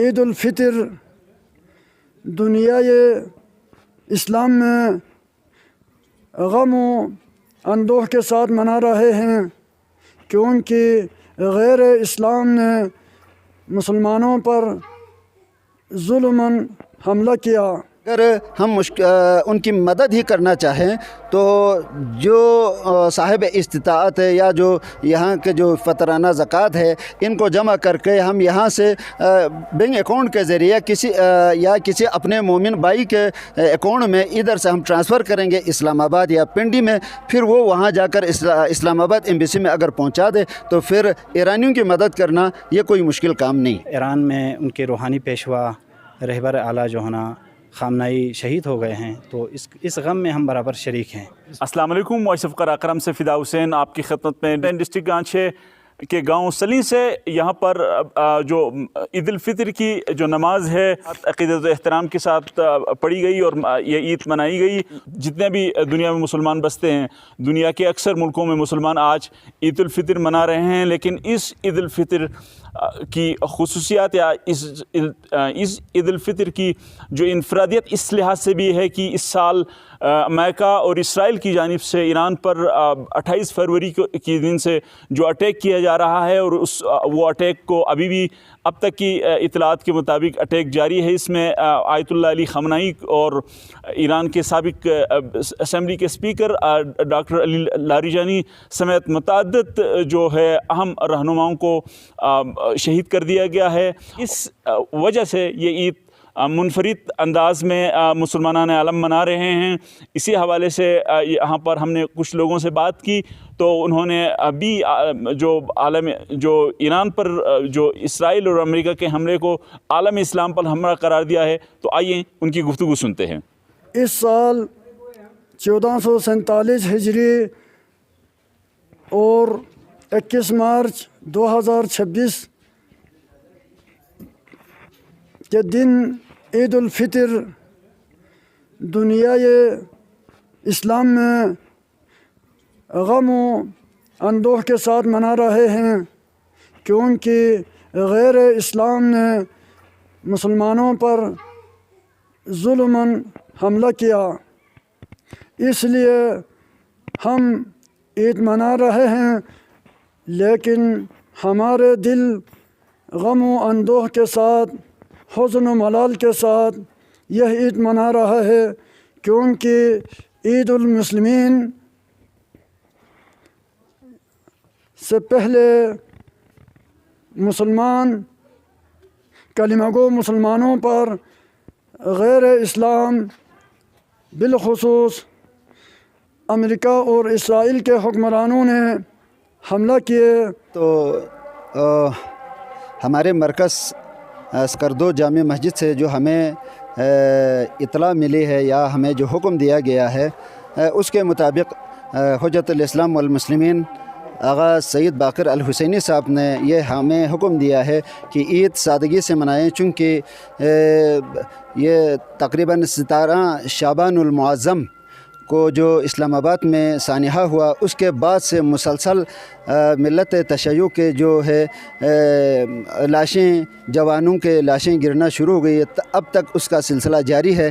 عید الفطر دنیائے اسلام میں غم و اندوہ کے ساتھ منا رہے ہیں، کیونکہ غیر اسلام نے مسلمانوں پر ظلماً حملہ کیا۔ اگر ہم ان کی مدد ہی کرنا چاہیں تو جو صاحب استطاعت ہے یا جو یہاں کے جو فطرانہ زکوٰۃ ہے ان کو جمع کر کے ہم یہاں سے بینک اکاؤنٹ کے ذریعے کسی اپنے مومن بھائی کے اکاؤنٹ میں ادھر سے ہم ٹرانسفر کریں گے اسلام آباد یا پنڈی میں، پھر وہ وہاں جا کر اسلام آباد ایمبیسی میں اگر پہنچا دے تو پھر ایرانیوں کی مدد کرنا یہ کوئی مشکل کام نہیں۔ ایران میں ان کے روحانی پیشوا رہبر اعلیٰ جو ہے نا خامنائی شہید ہو گئے ہیں، تو اس غم میں ہم برابر شریک ہیں۔ السلام علیکم، وائس آف قراقرم سے فدا حسین آپ کی خدمت میں۔ ڈسٹرکٹ گانچے کے گاؤں سلی سے یہاں پر جو عید الفطر کی جو نماز ہے عقیدت و احترام کے ساتھ پڑھی گئی اور یہ عید منائی گئی۔ جتنے بھی دنیا میں مسلمان بستے ہیں، دنیا کے اکثر ملکوں میں مسلمان آج عید الفطر منا رہے ہیں، لیکن اس عید الفطر کی خصوصیات یا اس عید الفطر کی جو انفرادیت اس لحاظ سے بھی ہے کہ اس سال امریکہ اور اسرائیل کی جانب سے ایران پر 28 فروری کے دن سے جو اٹیک کیا جا رہا ہے، اور وہ اٹیک کو ابھی بھی اب تک کی اطلاعات کے مطابق اٹیک جاری ہے۔ اس میں آیت اللہ علی خامنائی اور ایران کے سابق اسمبلی کے اسپیکر ڈاکٹر علی لاریجانی سمیت متعدد جو ہے اہم رہنماؤں کو شہید کر دیا گیا ہے۔ اس وجہ سے یہ عید منفرد انداز میں مسلمان عالم منا رہے ہیں۔ اسی حوالے سے یہاں پر ہم نے کچھ لوگوں سے بات کی تو انہوں نے ابھی جو ایران پر جو اسرائیل اور امریکہ کے حملے کو عالم اسلام پر حملہ قرار دیا ہے، تو آئیے ان کی گفتگو سنتے ہیں۔ اس سال 1447 ہجری اور 21 مارچ 2026 کے دن عید الفطر دنیائے اسلام میں غم و اندوہ کے ساتھ منا رہے ہیں، کیونکہ غیر اسلام نے مسلمانوں پر ظلماً حملہ کیا۔ اس لیے ہم عید منا رہے ہیں، لیکن ہمارے دل غم و اندوہ کے ساتھ، حزن و ملال کے ساتھ یہ عید منا رہا ہے، کیونکہ عید المسلمین سے پہلے مسلمان کلمہ گو مسلمانوں پر غیر اسلام بالخصوص امریکہ اور اسرائیل کے حکمرانوں نے حملہ کیے۔ تو ہمارے مرکز اسکردو جامع مسجد سے جو ہمیں اطلاع ملی ہے یا ہمیں جو حکم دیا گیا ہے، اس کے مطابق حجت الاسلام والمسلمین آغا سید باقر الحسینی صاحب نے یہ ہمیں حکم دیا ہے کہ عید سادگی سے منائیں، چونکہ یہ تقریباً 17 شعبان المعظم کو جو اسلام آباد میں سانحہ ہوا، اس کے بعد سے مسلسل ملت تشیع کے جو ہے لاشیں، جوانوں کے لاشیں گرنا شروع ہو گئی، اب تک اس کا سلسلہ جاری ہے۔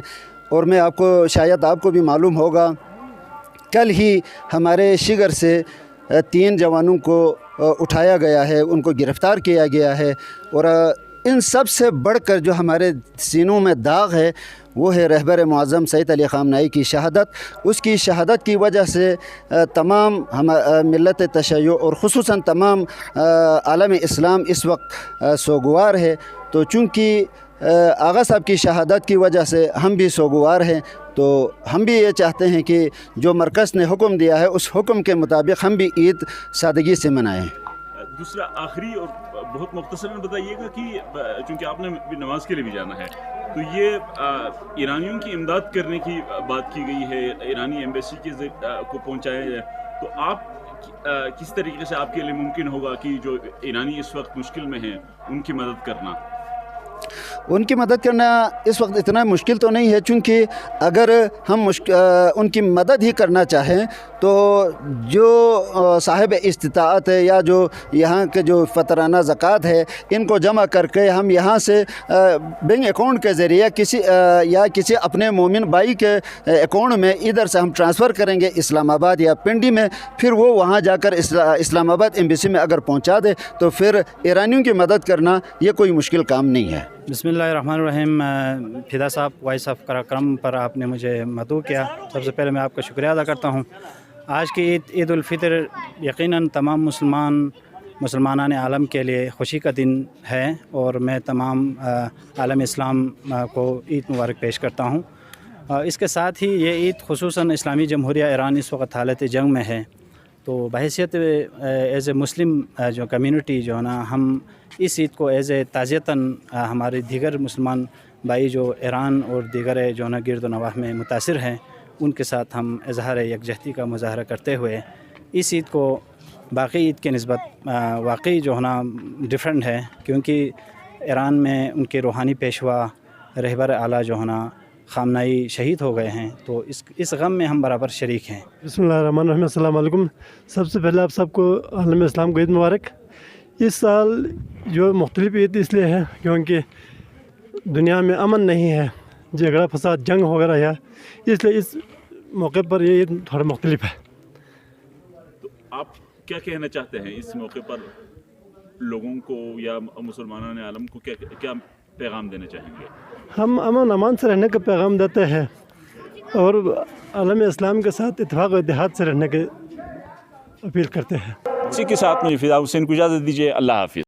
اور میں شاید آپ کو بھی معلوم ہوگا، کل ہی ہمارے شگر سے 3 جوانوں کو اٹھایا گیا ہے، ان کو گرفتار کیا گیا ہے۔ اور ان سب سے بڑھ کر جو ہمارے سینوں میں داغ ہے وہ ہے رہبر معظم سید علی خامنائی کی شہادت۔ اس کی شہادت کی وجہ سے تمام ملت تشیع اور خصوصاً تمام عالم اسلام اس وقت سوگوار ہے۔ تو چونکہ آغا صاحب کی شہادت کی وجہ سے ہم بھی سوگوار ہیں، تو ہم بھی یہ چاہتے ہیں کہ جو مرکز نے حکم دیا ہے اس حکم کے مطابق ہم بھی عید سادگی سے منائیں۔ دوسرا آخری اور بہت مختصراً بتائیے گا کہ چونکہ آپ نے بھی نماز کے لیے بھی جانا ہے، تو یہ ایرانیوں کی امداد کرنے کی بات کی گئی ہے، ایرانی ایمبیسی کو پہنچایا جائے، تو آپ کس طریقے سے آپ کے لیے ممکن ہوگا کہ جو ایرانی اس وقت مشکل میں ہیں ان کی مدد کرنا؟ ان کی مدد کرنا اس وقت اتنا مشکل تو نہیں ہے، چونکہ اگر ہم ان کی مدد ہی کرنا چاہیں تو جو صاحب استطاعت ہے یا جو یہاں کے جو فطرانہ زکوٰۃ ہے ان کو جمع کر کے ہم یہاں سے بینک اکاؤنٹ کے ذریعے کسی اپنے مومن بھائی کے اکاؤنٹ میں ادھر سے ہم ٹرانسفر کریں گے اسلام آباد یا پنڈی میں، پھر وہ وہاں جا کر اسلام آباد ایمبیسی میں اگر پہنچا دے تو پھر ایرانیوں کی مدد کرنا یہ کوئی مشکل کام نہیں ہے۔ بسم اللہ الرحمن الرحیم۔ فدا صاحب، وائس آف قراقرم پر آپ نے مجھے مدعو کیا، سب سے پہلے میں آپ کا شکریہ ادا کرتا ہوں۔ آج کی عید الفطر یقیناً تمام مسلمانان عالم کے لیے خوشی کا دن ہے، اور میں تمام عالم اسلام کو عید مبارک پیش کرتا ہوں۔ اس کے ساتھ ہی یہ عید خصوصاً اسلامی جمہوریہ ایران اس وقت حالت جنگ میں ہے، تو بحیثیت ایز اے مسلم جو کمیونٹی جو ہے نا، ہم اس عید کو ایز اے تعزیتاً ہمارے دیگر مسلمان بھائی جو ایران اور دیگر جو ہے نا گرد و نواح میں متاثر ہیں ان کے ساتھ ہم اظہار یکجہتی کا مظاہرہ کرتے ہوئے اس عید کو باقی عید کے نسبت واقعی جو ہے نا ڈفرینٹ ہے، کیونکہ ایران میں ان کے روحانی پیشوا رہبر اعلیٰ جو ہے نا خامنائی شہید ہو گئے ہیں، تو اس غم میں ہم برابر شریک ہیں۔ بسم اللہ الرحمن الرحیم۔ السلام علیکم۔ سب سے پہلے آپ سب کو عالم اسلام کو عید مبارک۔ اس سال جو مختلف عید اس لیے ہے کیونکہ دنیا میں امن نہیں ہے، جھگڑا فساد جنگ وغیرہ ہے، اس لیے اس موقع پر یہ عید تھوڑا مختلف ہے۔ تو آپ کیا کہنا چاہتے ہیں اس موقع پر لوگوں کو یا مسلمانان عالم کو، کیا پیغام دینا چاہیں گے؟ ہم امن امان سے رہنے کا پیغام دیتے ہیں اور عالم اسلام کے ساتھ اتفاق و اتحاد سے رہنے کی اپیل کرتے ہیں۔ اسی کے ساتھ میں فدا حسین کو اجازت دیجیے، اللہ حافظ۔